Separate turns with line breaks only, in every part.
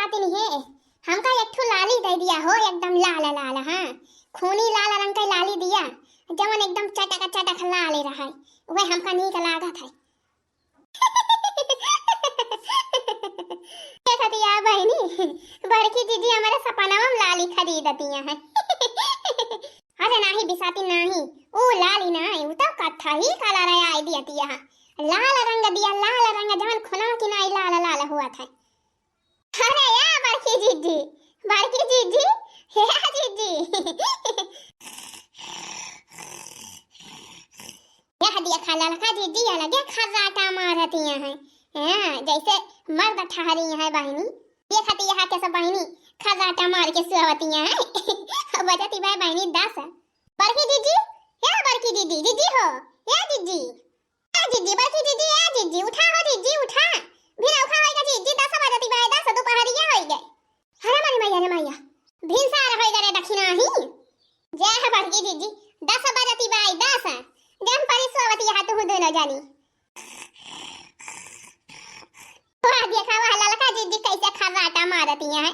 आती नहीं है। हमका एक ठो लाली दे दिया हो, एकदम लाल लाल। हाँ, खूनी लाल रंग का लाली दिया, जवन एकदम चटक लाल रहा है। वह हमका नीक लागत है। देखती है बहनी, बड़की दीदी हमारे सपना में लाली खरीदती है। अरे नहीं बिसाती नहीं, ओ लाली नहीं, वो तो कत्था ही काला रहा आई दिया है। लाल रंग दिया, लाल रंग जवन खुना की नहीं लाल लाल हुआ था। अरे या बड़की जीजी, बड़की जीजी, या जीजी। यह दिया खाला लखा जीजी अलग खर्राटा मारती हैं। हां, जैसे मर्द ठहरी है बहनी। देखती यहाँ के सब बहनी खर्राटा मार के सुवती हैं। बजती भाई बहनी 10। बड़की जीजी, या बड़की दीदी, जीजी हो, या जीजी, जीजी बड़की दीदी, या जीजी उठा हो, जीजी उठा, बिना उठा होएगा जीजी 10 बजती भाई 10 दोपहरिया होई गए। अरे मारी मैया रे मैया, भिनसार होई गए दक्षिणा ही। जय है बड़की दीदी, 10 बजती भाई 10 जम परी सोवती हाथ हो दोनों जानी। वाह देखा वाह ललका दीदी कैसे खर्राटा मारती हैं।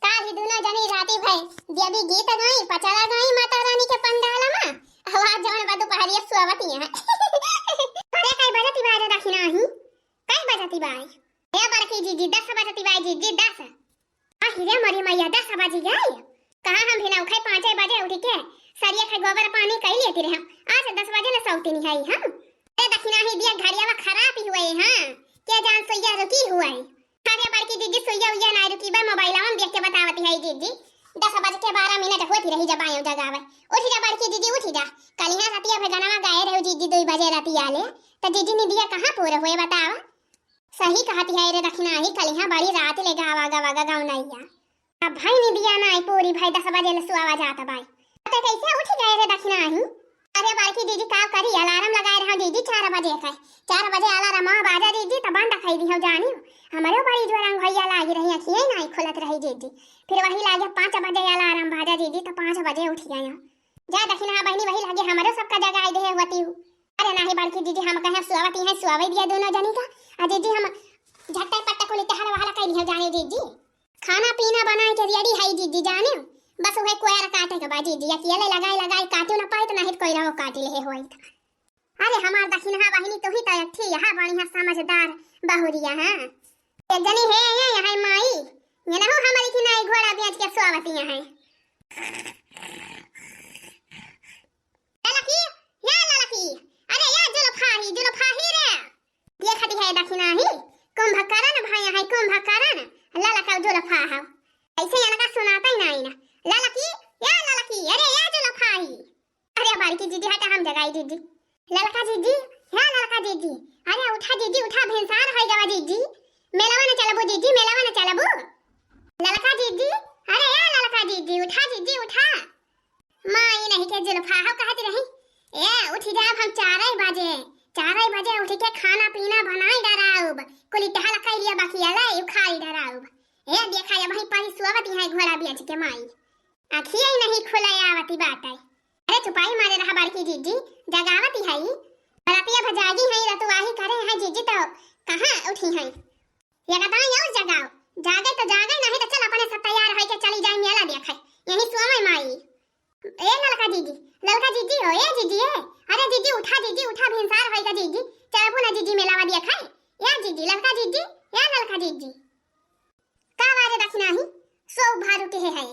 काल ही दोनों जनी राती भाई देवी गीत गाई, पचरा गाई माता रानी के पंडाल में। आवाज जवन बदु पहरिया सोवती हैं। अरे कई बजती बाई दक्षिणा ही, कई बजती बाई ए बड़की दीदी 10 बजती बाई जीजी 10। रे मरी मैया 10 बज गए। कहां हम बिना उठे 5 बजे उठ के सरिया के गोबर पानी कई लेती रहे। आज 10 बजे न सौती नहीं आई हम। ए दक्षिणा ही दिया घड़िया में खराब ही हुए। हां, के जान सोइया रुकी हुआ है। अरे बड़की दीदी सोइया उइया ना रुकी बा, मोबाइल में देख के बतावती है जीजी 10 बज के 12 मिनट होती रही जब आयो जगावे। उठ जा बड़की दीदी उठ जा, कल यहां रातिया भजनवा गाए रहो जीजी 2 बजे राती आले। तो जीजी ने दिया कहां पूरा हुए बतावा। सही कहती है रे दक्षिणा ही, कल यहां बड़ी रात ले गावा गाँव नैया। अब भाई ने दिया ना पूरी भाई 10 बजे ले सुआवा जाता भाई। तो कैसे उठ गए रे दक्षिणा ही। अरे बड़की दीदी का करी अलार्म लगाए रहो जीजी 4 बजे का। 4 बजे अलार्म बाजा जीजी तब बंद खाई दी हो जानी। हमारे बड़ी जो रंग भैया लागी रही अखियां नहीं खुलत रही जीजी। फिर वही लागे 5 बजे अलार्म बाजा जीजी तो 5 बजे उठ गए। जा दक्षिणा बहनी वही लागे हमारे सबका जगह आई दे होती हूं। अरे नहीं बड़की दीदी हम कहे सुआवती है, सुआवे दिया दोनों जनी का। आ जीजी हम झट्टा पट्टा को लेते हर वाला कह दिया जाने जीजी। खाना पीना बनाए के रेडी है जीजी जाने। बस वह कोयर काटे के बाद जीजी अकेले लगाई काटू ना पाए तो नहीं कोई रहो काट ले होई। अरे हमार दक्षिणा बहनी तो ही तक थी यहाँ बढ़िया समझदार बहुरिया। हां, एक जनी है यहाँ माई, ये ना हो हमारी की नाई घोड़ा बेच के सुआवती है। ललकी, या ललकी, अरे या जुलफाही रे। देखती है दक्षिणा ही कुंभकर्ण भाई है, कुंभकर्ण ललका जुलफा है। ऐसे ललका सुनाता ही नहीं ना। ललकी, या ललकी, अरे या जुलफाही। अरे बड़की दीदी हटा हम जगाई जीजी। ललका जीजी, या ललका जीजी, अरे उठा जीजी उठा, भिनसार होई गवा जीजी। मेलावा न चलबो जीजी, मेलावा न चलबो। ललका जीजी, अरे या ललका जीजी उठा जीजी उठा। माई नहीं के जुलफा हो कहती रही। ए उठ जा, हम 4 बजे उठ के खाना पीना बनाई डराऊब। कुली टहल कई लिया बाकी अले उखाई डराऊब। ए देखा या भाई पानी सुआवती है घोड़ा बेच के माई। आखिए ही नहीं खुलायावती बात है। अरे चुपाई मारे रहा बड़की जीजी, जगावती है। बरातिया भजागी है रतुवाही करे है जीजी तो कहां उठी है। ये बताओ और जगाओ, जागे तो जागे नहीं तो चल अपने सब तैयार होके चली जाए मेला देखे। यही सोवे माई। ए ललका जीजी हो, ए जीजी है। अरे जीजी उठा भिनसार होएगा जीजी। चलबो ना जीजी मेलावा देखे। या जीजी ललका जीजी, या ललका जीजी। का वारे दक्षिणा ही सो भारू के है।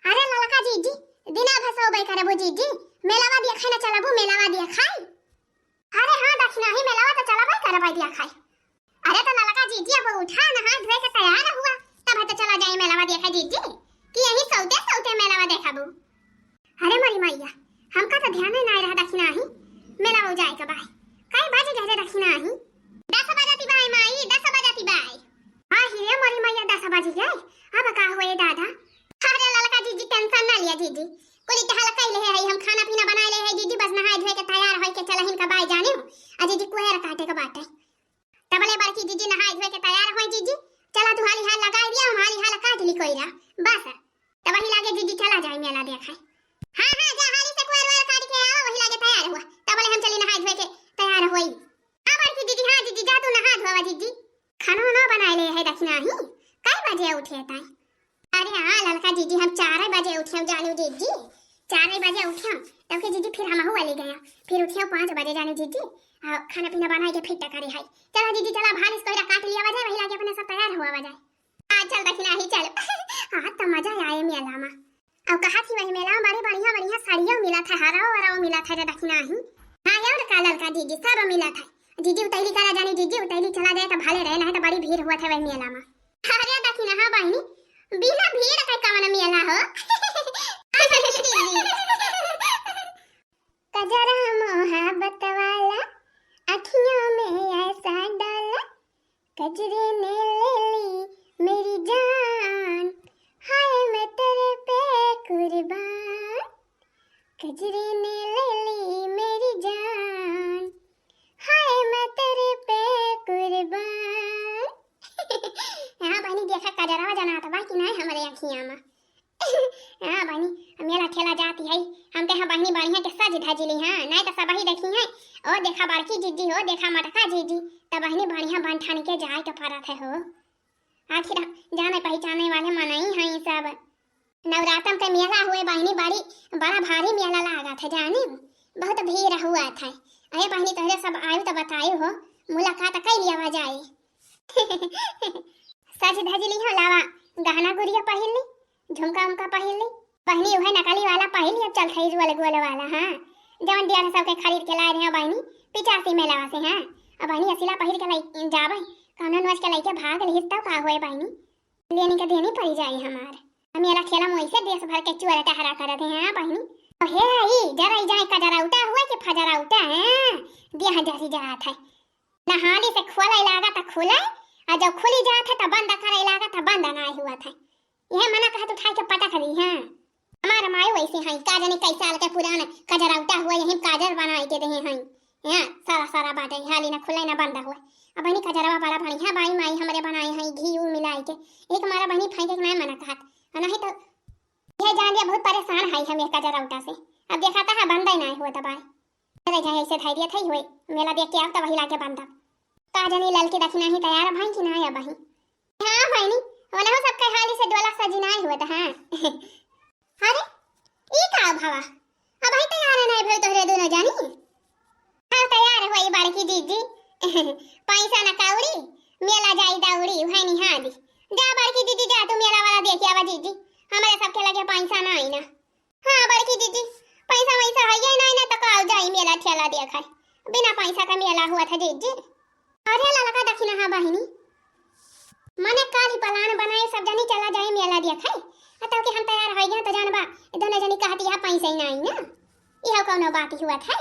अरे ललका जीजी दिना भसो बई करबो जीजी, मेलावा देखे ना चलबो मेलावा देखाई। अरे हां दक्षिणा ही मेलावा तो चलबो करबो देखाई। अरे तो ललका जीजी अब उठा ना, हाथ धोए के तैयार हुआ तब तो चला जाए मेलावा देखा जीजी कि यही सौते मेलावा देखाबो। अरे मरी मैया, हमका तो ध्यान नहीं रहा दक्षिणा ही मेलावा जाए के बाई। कई बजे गए दक्षिणा ही 10 बजती बाई माई, 10 बजती बाई। हां ही मरी मैया 10 बज गए। अब का होए दादा। अरे ललका जीजी टेंशन ना लिया जीजी, कोई टहल कई ले है, हम खाना पीना बना ले है जीजी। बस नहाए धोए के तैयार होई के चलहिन का बाई जाने। आ जीजी कोहर काटे के बाटे तबले बड़की दीदी नहाए धोए के तैयार होई जीजी। चला दुहाली हाल लगाई दिया, हमारी हाल काट ली कोईरा बस। तब वही लागे जीजी चला जाए मेला देखे। हां जा हाली से कोहर काट के आओ, वही लागे तैयार हुआ तबले हम चली नहाए धोए के तैयार होई। हां बड़की दीदी, हां जीजी जा तू नहा धोवा जीजी। खाना वाना बनाए ले है दखना ही कई बजे उठे ताई। अरे हाँ ललका जीजी हम 4 बजे उठे जानू जीजी 4 बजे उठे तब के जीजी फिर हम वाले गया फिर उठे 5 बजे जानू जीजी खाना पीना बनाए के फिर टकरे है चला जीजी चला भानिस कोइरा काट लिया वजाए वही लागे अपने सब तैयार हुआ वजाए आ चल दखना ही चल हां तो मजा आए मेला में अब कहा थी वही मेला में बड़ी बढ़िया बढ़िया साड़ियां मिला था हराओ वराओ मिला था दखना ही हां यार का ललका जीजी सब मिला था जीजी उतैली करा जानी जीजी उतैली चला जाए तो भाले रहे ना तो बड़ी भीड़ हुआ था वही मेला में अरे दखना हां बहनी बिना भीड़ का कवन मेला हो कजरा मोहब्बत वाला अखियों में ऐसा डाला कजरे ने ले ली मेरी जान हाय मैं तेरे पे कुर्बान कजरे ने ले ली मेरी जान हाय मैं तेरे पे कुर्बान हाँ बहनी देखा कजरा जाना था बाकी नहीं हमारे अखियां में हाँ बहनी मेला ठेला जाती है हम ते बहनी बढ़िया के सज धजली हाँ नहीं तो सब ही देखी है ओ देखा बड़की जीजी हो देखा मटका जीजी तब बहनी बढ़िया बन ठान के जाए के फरत है हो आखिर जाने पहचाने वाले मनाई हैं सब नवरात्र के मेला हुए बहनी बड़ा भारी मेला लगा था जाने बहुत भीड़ हुआ था अरे बहनी तोहरे सब आयु तो बतायु हो मुलाकात कर लिया जाए सज धजली हो लावा गहना गुड़िया पहन ली झुमका उमका पहन ली बहनी वह नकली वाला पहन ली अब चल खरीद वाले वाला हाँ जवन दिया सबके खरीद के लाए रहे बहनी 85 मेला से हाँ अब बहनी असिला पहिर के लाई जाबे कौन नोच के लेके भाग ली तब का हुए बहनी लेने के देनी पड़ी जाए हमार मेरा खेला मोई से देश भर के चुरा टहरा करते हैं हाँ बहनी हे आई जरा जाए का जरा उठा हुआ कि फजरा उठा है दिया जैसी जात है नहाली से खोला लागा तो खुला और जब खुली जात है तो बंद करे लागा तो बंद ना हुआ था यह मना कहा तो उठा के पटा करी हां हमारा मायो वैसे हैं का जाने कई साल के पुराना कजरा उठा हुआ यही काजर बनाए के रहे हैं हां सारा सारा बात है हाली ना खुला ना बंद हुआ अब बहनी कजरवा बड़ा बढ़िया बाई माई हमरे बनाए हैं घी ऊ मिलाए के एक हमारा बहनी फेंके के नहीं मना कहा नहीं तो यह जान लिया बहुत परेशान है हम एक कजरा उठा से अब देखा था बंद ही नहीं हुआ दबाई अरे जाए ऐसे धैर्य थई हुए मेला देख के अब तो वही लाके बंद का जाने ललकी दखना ही तैयार भाई कि नहीं अब बहनी हां बहनी ओना सब के हाली से डोला सजिनाई हुआ था हां अरे ई का भावा अब आई तैयार नहीं भेल तोहरे दोनों जानी हां तैयार होई बड़की दीदी पैसा ना काउड़ी मेला जाई दाउड़ी भाई नी हां दी जा बड़की दीदी जा तू मेला वाला देख आवा दीदी हमारे सबके लगे पैसा ना आई ना हां बड़की दीदी पैसा वैसा है ही नहीं ना तो काउ जाई मेला ठेला देखा बिना पैसा का मेला हुआ था दीदी अरे ललका दखिना हां बहिनी मने काली पलान बनाए सब जनी चला जाए मेला देखै अतौ के हम तैयार हो गया तो जानबा दोनों जनी कहती है पैसा ही नहीं ना इहो कोनो बात हुआ था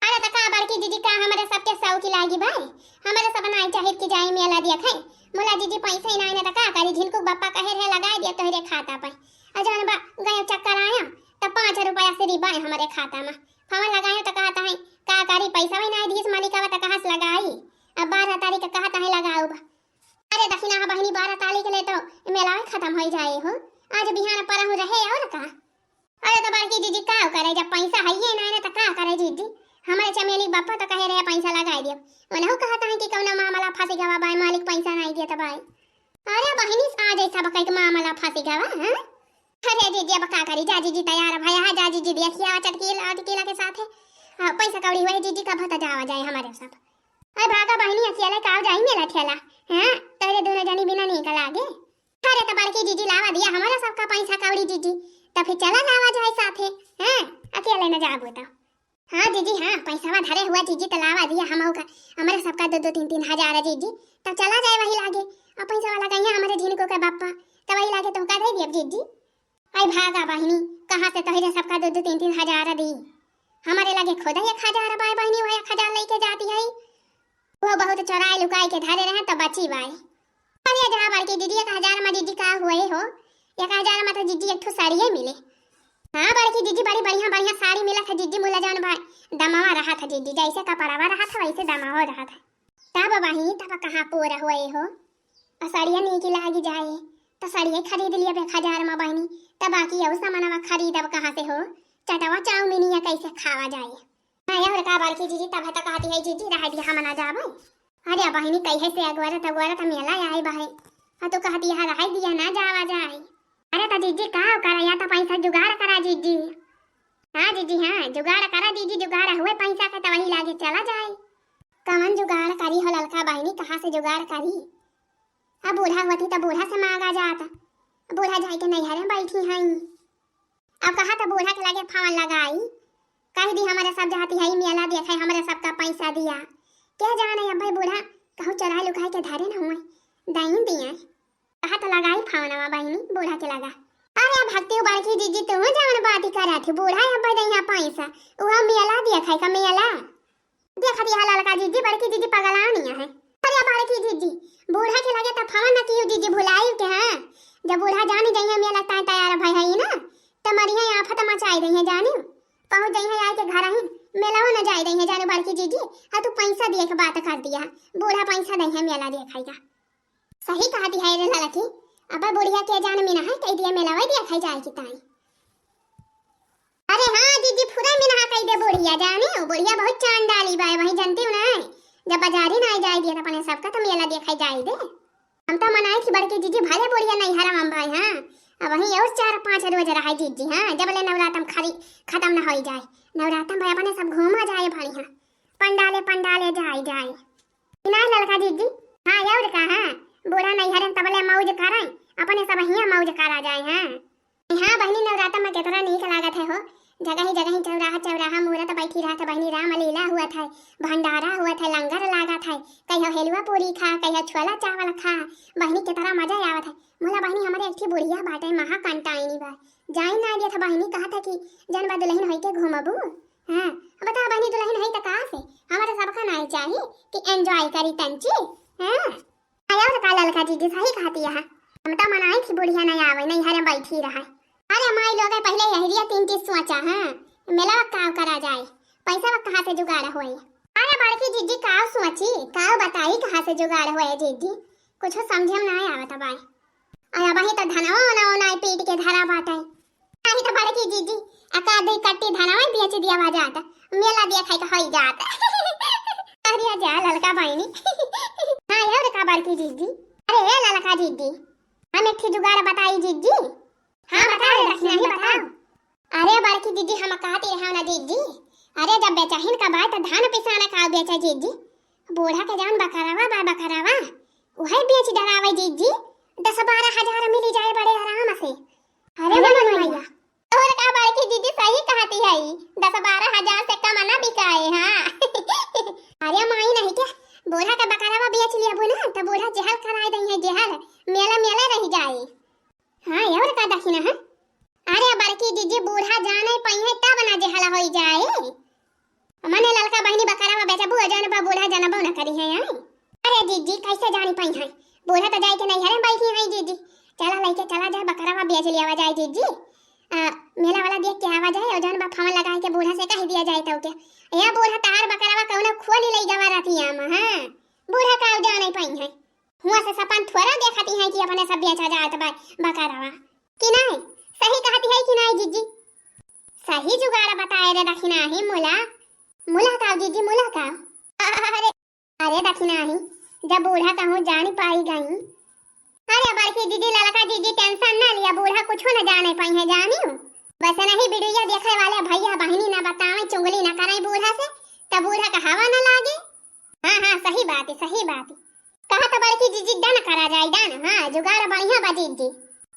अरे त का बड़की दीदी का हमारे सबके सौकी लागी भाई हमारे सब नाई चाहिए कि जाए मेला देखै मोला दीदी पैसा ही नहीं ना त का करी झिनकू बप्पा कहे रे लगा दे तोहरे खाता पे आ जानबा गयो चक्कर आया त 5 रुपया से रिबाए हमारे खाता में फोन लगायो त कहता है का करी पैसा ही नहीं दीस मालिका त कहां से लगाई अब 12 तारीख का कहता है लगाओ अरे दखिना हा बहनी 12 तारीख ले तो मेला खत्म हो जाए हो आज बिहान पर हो रहे और का अरे तो बड़की दीदी का करे जब पैसा है ये नहीं ना तो का करे दीदी हमारे चमेली बापा तो कहे रहे पैसा लगा दियो उन्हें कहता है कि कौन मामला फांसी गवा भाई मालिक पैसा नहीं दिया भाई अरे बहनी आ जैसा बकई के मामला फांसी गवा हां अरे दीदी अब का करी जा दीदी तैयार भाई हां जा दीदी देखिए चटकीला के साथ है पैसा कौड़ी हुए दीदी का भता जावा जाए हमारे सब अरे भागा बहनी अकेले का जाई मेला ठेला हां तेरे दोनों जनी बिना नहीं का लागे अरे तो बड़की दीदी लावा दिया हमारा सबका पैसा कौड़ी दीदी तो फिर चला लावा जाए साथे हैं अकेले न जाबो तो हां दीदी हां पैसावा धरे हुआ दीदी तो लावा दिया हमहु का हमारे सबका 2-3 हजार है दीदी तब चला जाए वही लागे और पैसा वाला कहिया हमारे झिनको के बापा तो वही लागे तो का दे दिए दीदी आई भागा बहनी कहां से तोहरे सबका 2-3 हजार दी हमारे लागे खुद 1000 बाय बहनी वो 1000 लेके जाती है वो बहुत चोराई लुकाई के धरे रहे तो बची बाई अरे जहां बड़की दीदी 1000 में दीदी का हुए हो 1000 में तो दीदी एक ठो साड़ी मिले हां बड़की दीदी बड़ी बढ़िया साड़ी मिला था दीदी मुला जान भाई दमावा रहा था दीदी जैसे कपड़ावा रहा था वैसे दमावा रहा था तब बही तब कहां पूरा हुए हो और साड़ियां नहीं की लागी जाए तो साड़ियां खरीद लिया 1000 में बहनी तब बाकी और सामानवा खरीदब कहां से हो चटवा चाउमीन या कैसे खावा जाए हां यार का बड़की दीदी तब कहती है दीदी रह दिया हम ना जाबो अरे बहनी कहे से अगवरत मेला आई बहे तो कहती है रह दिया ना जावा जाए। अरे तो जीजी का करा या तो पैसा जुगाड़ करा जीजी। हाँ जीजी हाँ जुगाड़ करा दीदी, जुगाड़ हुए पैसा का तो वही लागे चला जाए। कमन जुगाड़ करी हो ललका बहनी, कहाँ से जुगाड़ करी? अब बूढ़ा होती तो बूढ़ा से मांगा जाता, बूढ़ा जाए के नैहर में बैठी हैं। अब कहा तो बूढ़ा के लगे फावन लगाई, कह दी हमारे सब जाती है मेला देखा हमारे सबका पैसा दिया। क्या जाने अब भाई बूढ़ा कहूँ चढ़ाई लुकाई के धरे न हुए दाइन दिए। कहा तो लगाई फावनवा बहनी बूढ़ा के लगा। अरे भक्ति बड़की जीजी तुम जान बात करा थी, बूढ़ा अब दैया पैसा वह मेला देखा का मेला देखा दिया लड़का जीजी बड़की जीजी पगलानिया है। अरे बड़की जीजी बूढ़ा के लगे तो फावन न कियो जीजी भुलाई के। हाँ जब बूढ़ा जानी जाइए मेला ता तैयार भाई है ना तो मरिया आफत मचाई दई जानी पहुंच जाइए आए के घर ही मेला न जाई दई जाने बड़की जीजी। हाँ तू पैसा दिए के बात कर दिया, बूढ़ा पैसा दई है मेला देखाएगा। सही कहती है रे लड़की, अब बुढ़िया के जान में है कह दिया मेला वही देखाई जाए की ताई। अरे हाँ दीदी पूरा में नहा कह दे बुढ़िया जाने, बुढ़िया बहुत चांद डाली बाय वही जानती हूं ना। जब बाजारी ना जाए दिया तो अपने सबका तो मेला देखाई जाए दे। हम तो मनाए कि बड़की जीजी भले बुढ़िया नहीं हरा हम भाई। हाँ अब वही और 4-5 रोज रहा जीजी। हाँ जब ले नवरात्रम खत्म न हो जाए, नवरात्रम भाई अपने सब घूमा जाए बढ़िया, पंडाले जाए ना लड़का जीजी। हाँ और कहा बूढ़ा नहीं हरे तबले मौज कराए अपने सब हिया मौज करा जाए। हाँ बहनी नवरात्र में कितना नीक लागत है हो, जगह ही चौराहा मूरत बैठी रहा था बहनी, रामलीला हुआ था, भंडारा हुआ था, लंगर लागा था, कहीं हेलुआ पूरी खा, कहीं छोला चावल खा, बहनी की तरह मजा आवत है। मोला बहनी हमारे एक बुढ़िया बाटे महा कंटाइनी बा जाई ना दिया था बहनी, कहा था कि जन बा दुल्हन होई के घूमबू। हाँ बता बहनी दुल्हन है तो कहाँ से हमारे सबका नहीं चाहिए कि एंजॉय करी तंची। हाँ आया का ललका जीजी सही कहती है, हम तो मनाए कि बुढ़िया नहीं आवे नहीं हरे बैठी रहा। अरे माई लोग पहले यही 3 चीज सोचा। हाँ मेला काव करा जाए, पैसा कहाँ से जुगाड़ होए। अरे बड़की जीजी काव सोची काव बताई कहाँ से जुगाड़ होए जीजी, कुछ समझे में नहीं आवत बाय। अरे वही तो धनवा ना पीट के धरा बाटे नहीं तो बड़की जीजी अकादी कट्टी धनवा बेच दिया वा जाता, मेला देखा के होई जाता। अरे जा ललका बहनी। हाँ यार का बड़की जीजी। अरे ललका जीजी हम एक जुगाड़ बताई जीजी। हाँ बताओ नहीं बताओ। अरे बड़की जीजी हम कहते रहे ना जीजी, अरे जब बेचहिन का बात धान पिसाना का बेचा जीजी, बूढ़ा के जान बकरावा वही बेच डरावे जीजी, 10-12 हजार मिल जाए बड़े आराम से। अरे मनोइया और का बड़की जीजी सही कहती है, 10-12 हजार से कम ना बिकाए। हाँ अरे माई नहीं क्या बूढ़ा का बकरावा बेच लिया बुना तो बूढ़ा जहल कराए दई है, जहल मेला रह जाए। हाँ और का दखिना है। अरे बड़की जीजी बूढ़ा जाने पई तब ना जहला होई जाए, मने ललका बहनी बकरावा बेचबू जाने बा बूढ़ा जानबो न करी है। अरे जीजी कैसे जानी पई है, बूढ़ा तो जाए के नहीं हरे बैठी है जीजी, चला लेके चला जाए बकरावा बेच लिया जाए जीजी। मेला वाला देख के आवा जाए और जान बा फावन लगा के बूढ़ा से कह दिया जाए तो के या बूढ़ा तार बकरावा कौन खोली ले जावा रातिया में। हाँ बूढ़ा का जाने पई है, हुआ से सपन थोड़ा देखती है कि अपने सब बेचा जात बा बकरावा कि नहीं। सही कहती है कि नहीं जीजी, सही जुगाड़ बताए रे दखिना ही मुला का जीजी मुला का। अरे दखिना ही जब बूढ़ा कहूँ जान पाई गई। अरे बड़की दीदी ललका जीजी टेंशन ना लिया, बूढ़ा कुछ न जाने पाई है जानी बस नहीं वीडियो देखे वाले भैया बहनी ना बतावे चुंगली ना करे बूढ़ा से तब बूढ़ा का हवा न लागे। हाँ सही बात है कहा तो बड़की जीजी डन करा जाए डन। हाँ जुगाड़ बढ़िया बा जीजी,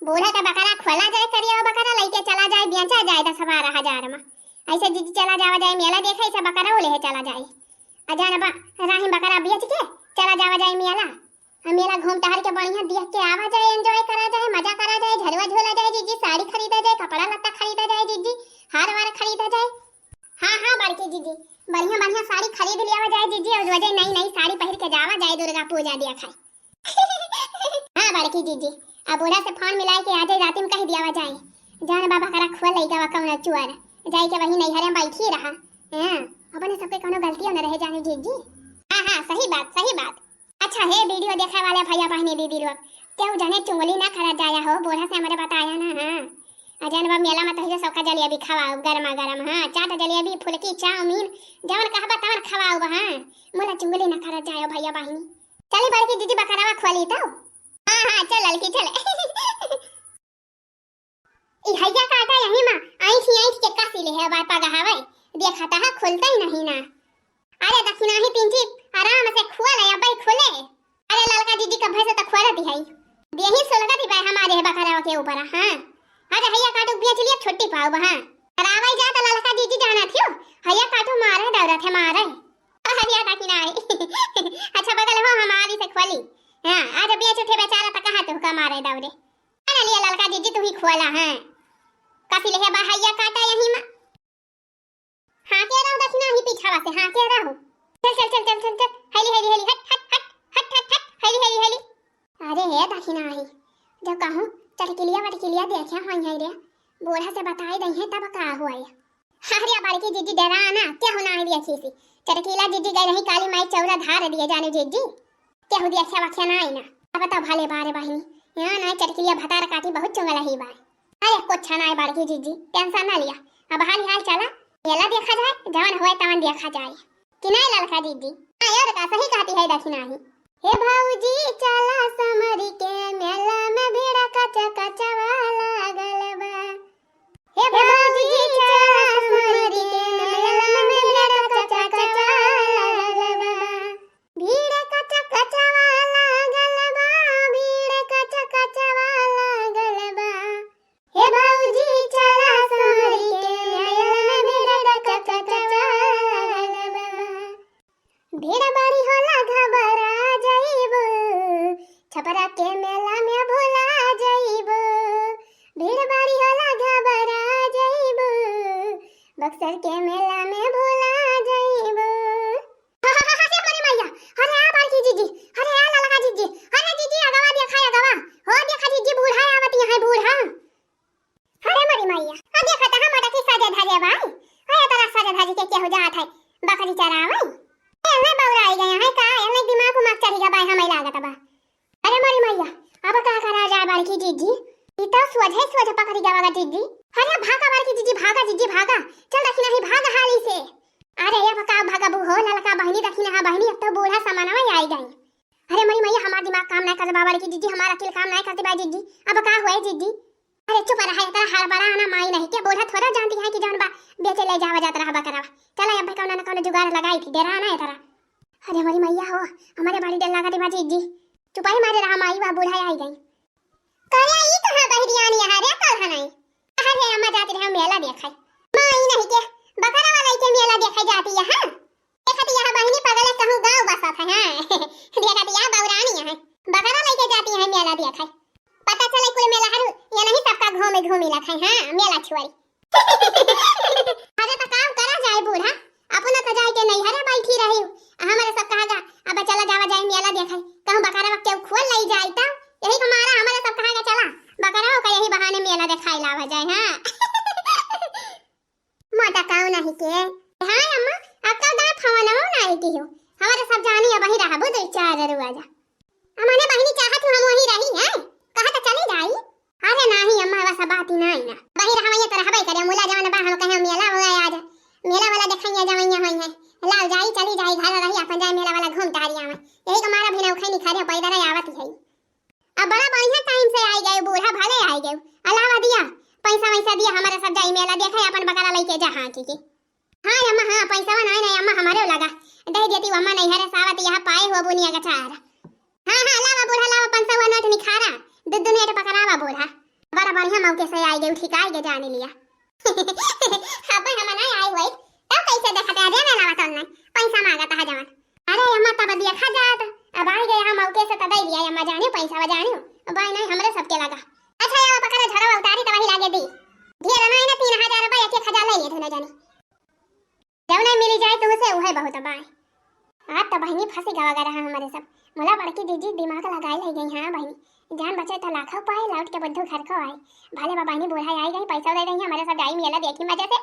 बूढ़ा का बकरा खोला जाए करिया बकरा लेके चला जाए बेचा जाए 10-12 हजार में, ऐसे जीजी चला जावा जाए मेला देखे से बकरा ले चला जाए अजान बा राही बकरा बेच के चला जावा जाए मेला घूम टहल के बढ़िया देख के आवा जाए, एंजॉय करा जाए, मजा करा जाए, झलवा झोला जाए जीजी, साड़ी खरीदा जाए, कपड़ा लत्ता खरीदा जाए जीजी, हार वार खरीदा जाए। हाँ बड़की जीजी बढ़िया साड़ी खरीद लिया जाए जीजी, और वजह नई साड़ी पहन के जावा जाए दुर्गा पूजा देखा। हाँ बड़की जीजी अब बूढ़ा से फोन मिला के आज रात में कह दिया जाए जान बाबा करा खोल ले जावा कौन चुआर जाए के वही नैहरे में बैठी रहा। हां अपने सबके कोनो गलती न रह जाने जीजी। हाँ सही बात। अच्छा है वीडियो देखने वाले भैया बहनी दीदी लोग क्यों जाने चुंगली ना करा जाया हो, बूढ़ा से हमारे बताया ना। हाँ अजन बा मेला में तो सबका जलेबी खवाओ गरमा गरम। हां चाट जलेबी फुलकी चाउमीन जवन कहबा तवन खवाओ बा। हां मोला चुंगली न कर जायो भैया बहिनी। चली बड़की दीदी बकरावा खोली तो। हां हां चल लड़की चल। ई हैया काटा यही में आई के कासी ले है बापा गहावे देखता है खुलता ही नहीं ना। अरे दक्षिणा ही पिंची आराम से खोल या भाई खोले। अरे ललका दीदी का भैंस तो खोला दी है देही सोलगा दी भाई हमारे बकरावा के ऊपर। हां अरे हैया काटू बेच लिया छोटी पाव हां करावे जा तो ललका दीदी जाना थियो हैया काटू मारे दौरा थे मारे। अरे दक्षिणा अच्छा बगल हो हमारी से खोली। हां आज बेच उठे बेचारा तो कहां तो का मारे दौरे। अरे लिया ललका दीदी तू ही खोला। हां कासी ले बा हैया काटा यही में। हां के रहो दक्षिणा ही पीछावा से। हां के रहो चल चल चल चल चल हेली हेली हेली हट हट हट हट हट हट हेली हेली हेली। अरे हे दक्षिणा ही जब कहूं चटकिलिया वटकिलिया देखे होई है रे बूढ़ा से बताई दई है तब का हुआ है। अरे बालकी दीदी डरा ना क्या होना है देखी सी चटकिला दीदी गई रही काली माई चौरा धार दिए जाने जीजी क्या हो दिया क्या वाक्या ना आई ना। अब तो भले बारे बहिनी यहां ना चटकिलिया भतार काटी बहुत चंगला ही बार। अरे कुछ ना है बालकी दीदी टेंशन ना लिया अब हाल हाल चला मेला देखा जाए जवन होए तवन देखा जाए कि नहीं ललका दीदी। हां यार का सही कहती है दक्षिणा ही। हे भौजी चला समरी के मेला में भीड़ कच कचवा लागल बा। हे भौजी चला समरी के मेला में भीड़ कच कचवा लागल बा। भीड़ कच कचवा लागल बा भीड़ कच कचवा लागल बा। हे भौजी चला समरी के मेला में भीड़ कच कचवा लागल बा। भीड़ बड़ी होला घबरा छपरा के मेला में भूला जाइबो। भीड़ बड़ी होला घबरा जाइबो बक्सर के मेला में भूला जाइबो। अरे मरी मैया अरे आ बालकी दीदी अरे आ ललका दीदी अरे दीदी अगवा देखा हो देखा दीदी बूढ़ा आवत है बूढ़ा। अरे मरी मैया आ देखा त हम अटकी साजे धाजे भाई अरे तरा साजे धाजे के हो जात है बकरी चरावे एने बौराई गया है का एने दिमाग को मक चढ़ी गया हमें लागत बा। अरे मरी मैया अब का करा जाए बालकी दीदी इतना सोझे पकड़ी जावागा दीदी। अरे भागा बालकी दीदी भागा चल दक्षिणा ही भाग हाली से। अरे ये का भागा बू हो ललका बहिनी दक्षिणा हा बहिनी अब तो बूढ़ा समानवा आई गई। अरे मरी मैया हमारा दिमाग काम नहीं करता बालकी दीदी हमारा अकेले काम नहीं करती बा दीदी अब का हुआ दीदी। अरे चुप रहा तेरा हार बड़ा आना माई नहीं क्या बूढ़ा थोड़ा जानती है कि जान बा बेचे ले जावा जाता रहा बकरावा चला अब कौन ना कौन जुगाड़ लगाई थी डरा ना है तेरा। अरे मरी मैया हो हमारे बाड़ी डर लगा दी बा दीदी चुपाई मारे रहा माई बा बूढ़ा आई गई। कया ई कहां बहरियानी है रे कल हनाई। अरे अम्मा जाती रहे मेला देखाई माई नहीं के बकरा वाला के मेला देखाई जाती है। हां देखती है बहनी पगले कहूं गांव बसा था। हां देखती है बौरानी है बकरा लेके जाती है मेला देखाई पता चले कुल मेला हरु ये नहीं सबका घूमी लखाई। हां मेला छुआई। अरे तो काम करा जाए बूढ़ा अपना तो जाए के नहीं हरे बैठी रही हमारे सब कहागा अब चला जावा जाए मेला देखाई कहूं बकरा के खोल लई जाए त यही हमारा हमारे सब कहागा चला बकरा का यही बहाने मेला देखाई लावा जाए। हां मोटा काऊ नहीं के। हां अम्मा आपका दा फवना नहीं की हो हमारे सब जानी अब ही रहा बुद चार रुआजा हमने बहिनी चाहत हम वही रही है कहा तो चली जाई। अरे नहीं अम्मा वैसा बात ही नहीं ना बही रहा ये तो रहबे करे मुला जवान बा हम कहे मेला हो आज मेला वाला देखाइए जवैया होई है लाल जाई चली जाई घर रही अपन जाए मेला वाला घूम तारिया में यही हमारा भी नौखई नहीं खरे पैदल आवत है। अब बड़ा बढ़िया टाइम से आई गए बूढ़ा भले आई गए अलावा दिया पैसा वैसा दिया हमारे सब जाई मेला देखे अपन बकरा लेके जा। हां की हां अम्मा हां पैसा नहीं अम्मा हमारे लगा दे देती अम्मा नहीं हरे सावत यहां पाए हो बुनिया का चार। हां हां लावा बूढ़ा लावा 500 नोट निखारा दूध नेट पकड़ावा बूढ़ा बड़ा बढ़िया मौके से आई गए ठिकाई के जाने लिया। अब हम नहीं आई हुई तब कैसे देखते हैं देने लावा तो नहीं पैसा मांगता है जवान। अरे अम्मा तब देखा जात अब आई गए हम मौके से तब दिया अम्मा जाने पैसा वजानियो अब आई नहीं हमरे सबके लगा। अच्छा ये पकड़ झड़ा उतारी तो वही लागे दी ढेर नहीं ना 3000 रुपए एक हजार ले लिए थे ना जाने जब नहीं मिली जाए तुमसे वह बहुत बाय आज तो बहनी फंसी गवा रहा हमारे सब मोला बड़की दीदी दिमाग लगाई ले गई। हां बहनी जान बचे तो लाखों पाए लौट के बुद्धू घर को आए भले बहनी बूढ़ा आई गई पैसा दे रही है हमारे सब आई मेला देखी मजे से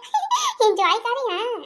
एंजॉय करी। हां